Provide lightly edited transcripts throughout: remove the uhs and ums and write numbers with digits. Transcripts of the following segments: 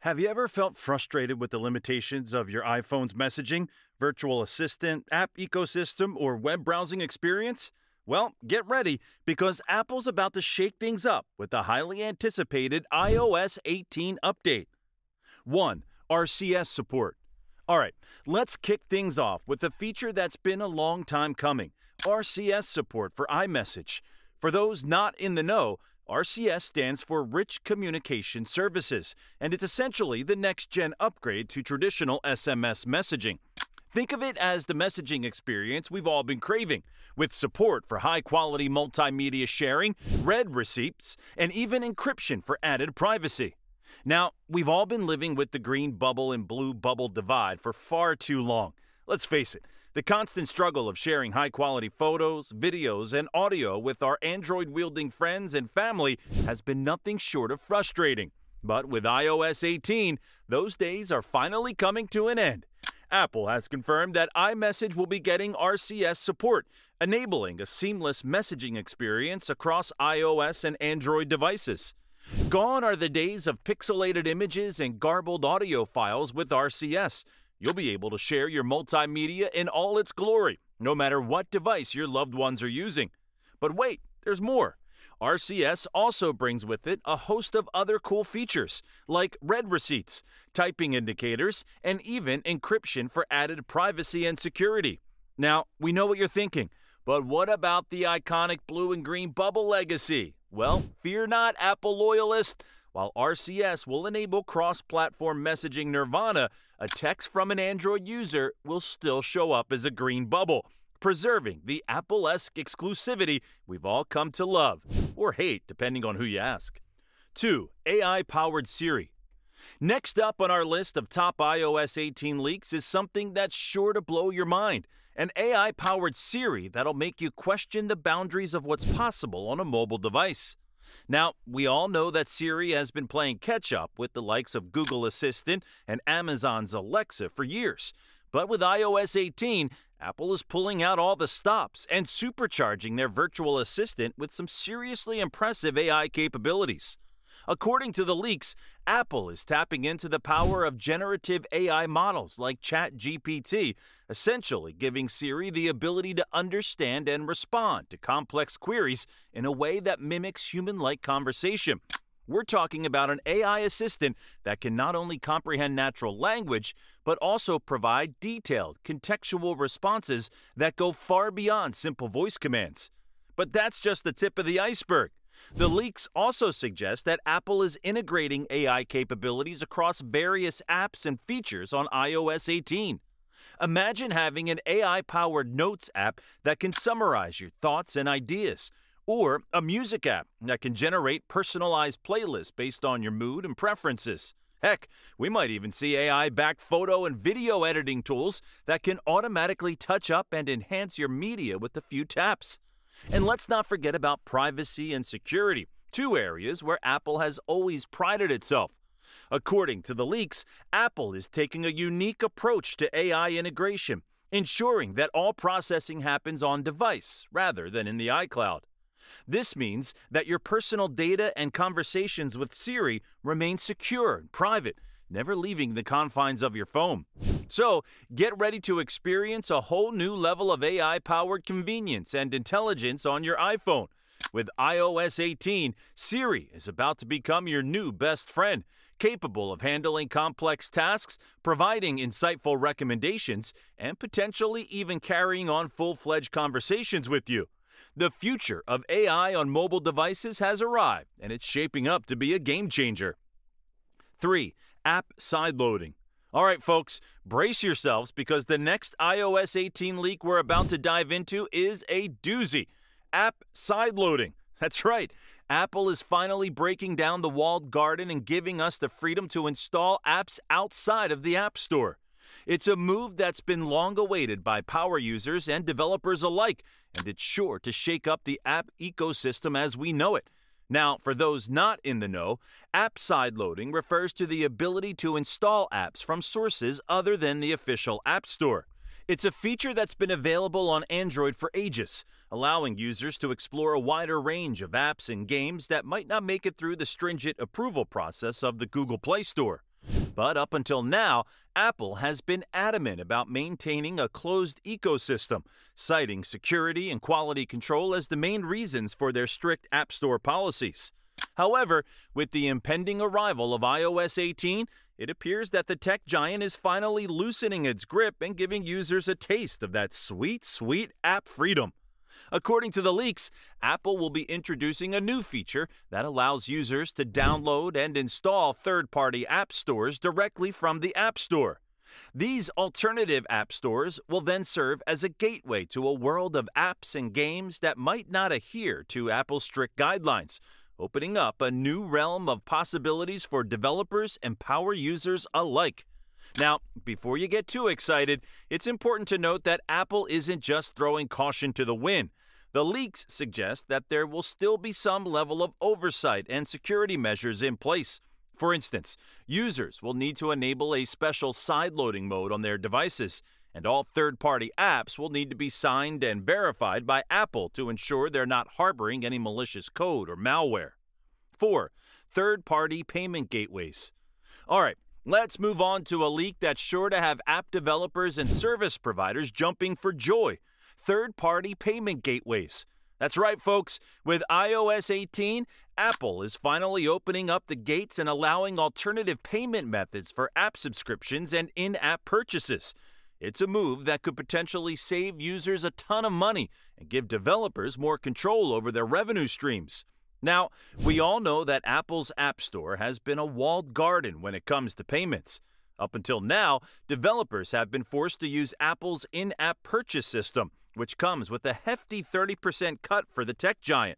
Have you ever felt frustrated with the limitations of your iPhone's messaging, virtual assistant, app ecosystem, or web browsing experience? Well, get ready because Apple's about to shake things up with the highly anticipated iOS 18 update. 1. RCS Support. Alright, let's kick things off with a feature that's been a long time coming, RCS support for iMessage. For those not in the know, RCS stands for Rich Communication Services, and it's essentially the next-gen upgrade to traditional SMS messaging. Think of it as the messaging experience we've all been craving, with support for high-quality multimedia sharing, read receipts, and even encryption for added privacy. Now, we've all been living with the green bubble and blue bubble divide for far too long. Let's face it, the constant struggle of sharing high-quality photos, videos, and audio with our Android-wielding friends and family has been nothing short of frustrating. But with iOS 18, those days are finally coming to an end. Apple has confirmed that iMessage will be getting RCS support, enabling a seamless messaging experience across iOS and Android devices. Gone are the days of pixelated images and garbled audio files with RCS. You'll be able to share your multimedia in all its glory, no matter what device your loved ones are using. But wait, there's more. RCS also brings with it a host of other cool features, like read receipts, typing indicators, and even encryption for added privacy and security. Now, we know what you're thinking, but what about the iconic blue and green bubble legacy? Well, fear not, Apple loyalists. While RCS will enable cross-platform messaging nirvana, a text from an Android user will still show up as a green bubble, preserving the Apple-esque exclusivity we've all come to love, or hate, depending on who you ask. 2. AI-powered Siri. Next up on our list of top iOS 18 leaks is something that's sure to blow your mind, an AI-powered Siri that'll make you question the boundaries of what's possible on a mobile device. Now, we all know that Siri has been playing catch-up with the likes of Google Assistant and Amazon's Alexa for years. But with iOS 18, Apple is pulling out all the stops and supercharging their virtual assistant with some seriously impressive AI capabilities. According to the leaks, Apple is tapping into the power of generative AI models like ChatGPT, essentially giving Siri the ability to understand and respond to complex queries in a way that mimics human-like conversation. We're talking about an AI assistant that can not only comprehend natural language, but also provide detailed, contextual responses that go far beyond simple voice commands. But that's just the tip of the iceberg. The leaks also suggest that Apple is integrating AI capabilities across various apps and features on iOS 18. Imagine having an AI-powered Notes app that can summarize your thoughts and ideas, or a music app that can generate personalized playlists based on your mood and preferences. Heck, we might even see AI-backed photo and video editing tools that can automatically touch up and enhance your media with a few taps. And let's not forget about privacy and security, two areas where Apple has always prided itself. According to the leaks, Apple is taking a unique approach to AI integration, ensuring that all processing happens on device rather than in the iCloud. This means that your personal data and conversations with Siri remain secure and private, never leaving the confines of your phone. So, get ready to experience a whole new level of AI-powered convenience and intelligence on your iPhone. With iOS 18, Siri is about to become your new best friend, capable of handling complex tasks, providing insightful recommendations, and potentially even carrying on full-fledged conversations with you. The future of AI on mobile devices has arrived, and it's shaping up to be a game-changer. 3. App sideloading. Alright folks, brace yourselves because the next iOS 18 leak we're about to dive into is a doozy. App sideloading. That's right, Apple is finally breaking down the walled garden and giving us the freedom to install apps outside of the App Store. It's a move that's been long awaited by power users and developers alike, and it's sure to shake up the app ecosystem as we know it. Now, for those not in the know, app sideloading refers to the ability to install apps from sources other than the official App Store. It's a feature that's been available on Android for ages, allowing users to explore a wider range of apps and games that might not make it through the stringent approval process of the Google Play Store. But up until now, Apple has been adamant about maintaining a closed ecosystem, citing security and quality control as the main reasons for their strict App Store policies. However, with the impending arrival of iOS 18, it appears that the tech giant is finally loosening its grip and giving users a taste of that sweet, sweet app freedom. According to the leaks, Apple will be introducing a new feature that allows users to download and install third-party app stores directly from the App Store. These alternative app stores will then serve as a gateway to a world of apps and games that might not adhere to Apple's strict guidelines, opening up a new realm of possibilities for developers and power users alike. Now, before you get too excited, it's important to note that Apple isn't just throwing caution to the wind. The leaks suggest that there will still be some level of oversight and security measures in place. For instance, users will need to enable a special sideloading mode on their devices, and all third-party apps will need to be signed and verified by Apple to ensure they're not harboring any malicious code or malware. 4. Third-party payment gateways. All right, let's move on to a leak that's sure to have app developers and service providers jumping for joy. Third-party payment gateways. That's right, folks. With iOS 18, Apple is finally opening up the gates and allowing alternative payment methods for app subscriptions and in-app purchases. It's a move that could potentially save users a ton of money and give developers more control over their revenue streams. Now, we all know that Apple's App Store has been a walled garden when it comes to payments. Up until now, developers have been forced to use Apple's in-app purchase system, which comes with a hefty 30% cut for the tech giant.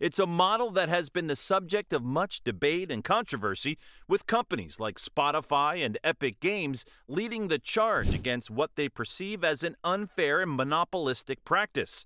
It's a model that has been the subject of much debate and controversy, with companies like Spotify and Epic Games leading the charge against what they perceive as an unfair and monopolistic practice.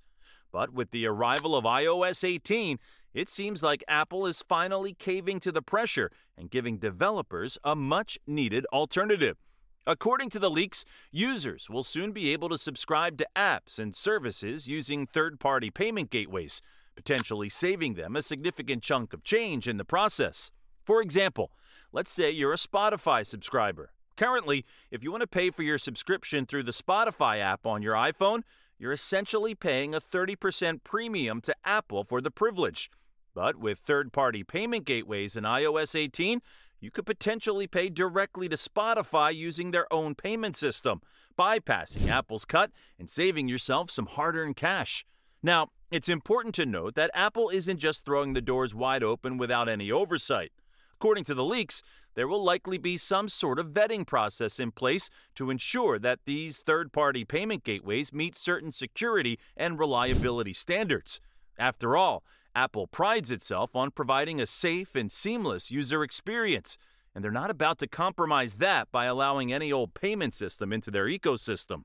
But with the arrival of iOS 18, it seems like Apple is finally caving to the pressure and giving developers a much-needed alternative. According to the leaks, users will soon be able to subscribe to apps and services using third-party payment gateways, potentially saving them a significant chunk of change in the process. For example, let's say you're a Spotify subscriber. Currently, if you want to pay for your subscription through the Spotify app on your iPhone, you're essentially paying a 30% premium to Apple for the privilege. But with third-party payment gateways in iOS 18, you could potentially pay directly to Spotify using their own payment system, bypassing Apple's cut and saving yourself some hard-earned cash. Now, it's important to note that Apple isn't just throwing the doors wide open without any oversight. According to the leaks, there will likely be some sort of vetting process in place to ensure that these third-party payment gateways meet certain security and reliability standards. After all, Apple prides itself on providing a safe and seamless user experience, and they're not about to compromise that by allowing any old payment system into their ecosystem.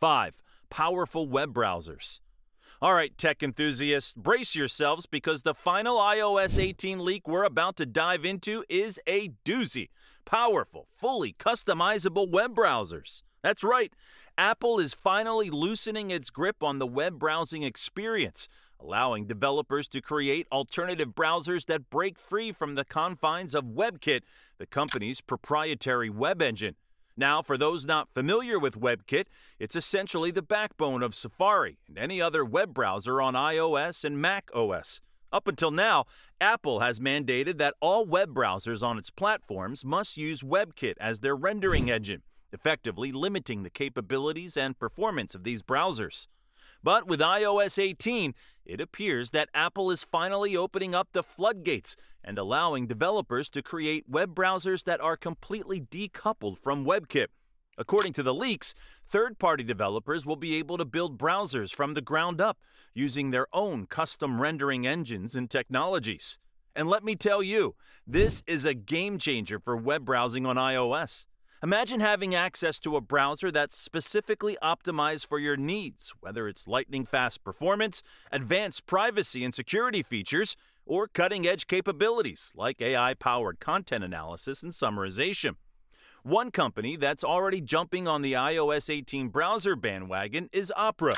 5. Powerful web browsers. All right, tech enthusiasts, brace yourselves because the final iOS 18 leak we're about to dive into is a doozy. Powerful, fully customizable web browsers. That's right, Apple is finally loosening its grip on the web browsing experience, allowing developers to create alternative browsers that break free from the confines of WebKit, the company's proprietary web engine. Now, for those not familiar with WebKit, it's essentially the backbone of Safari and any other web browser on iOS and Mac OS. Up until now, Apple has mandated that all web browsers on its platforms must use WebKit as their rendering engine, effectively limiting the capabilities and performance of these browsers. But with iOS 18, it appears that Apple is finally opening up the floodgates and allowing developers to create web browsers that are completely decoupled from WebKit. According to the leaks, third-party developers will be able to build browsers from the ground up using their own custom rendering engines and technologies. And let me tell you, this is a game changer for web browsing on iOS. Imagine having access to a browser that's specifically optimized for your needs, whether it's lightning-fast performance, advanced privacy and security features, or cutting-edge capabilities like AI-powered content analysis and summarization. One company that's already jumping on the iOS 18 browser bandwagon is Opera.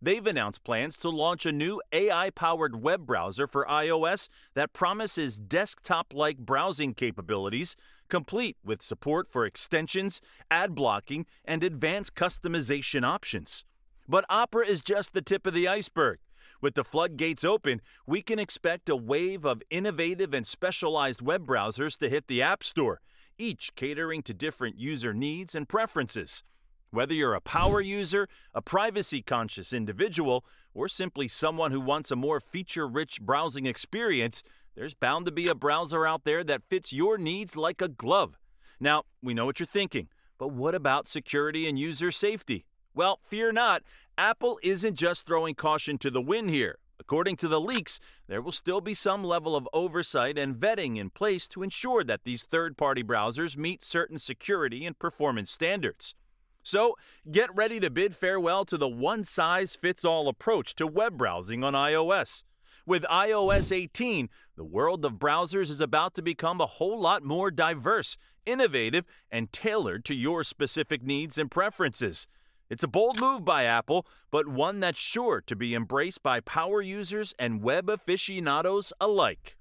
They've announced plans to launch a new AI-powered web browser for iOS that promises desktop-like browsing capabilities, complete with support for extensions, ad blocking, and advanced customization options. But Opera is just the tip of the iceberg. With the floodgates open, we can expect a wave of innovative and specialized web browsers to hit the App Store, each catering to different user needs and preferences. Whether you're a power user, a privacy-conscious individual, or simply someone who wants a more feature-rich browsing experience, there's bound to be a browser out there that fits your needs like a glove. Now, we know what you're thinking, but what about security and user safety? Well, fear not, Apple isn't just throwing caution to the wind here. According to the leaks, there will still be some level of oversight and vetting in place to ensure that these third-party browsers meet certain security and performance standards. So, get ready to bid farewell to the one-size-fits-all approach to web browsing on iOS. With iOS 18, the world of browsers is about to become a whole lot more diverse, innovative, and tailored to your specific needs and preferences. It's a bold move by Apple, but one that's sure to be embraced by power users and web aficionados alike.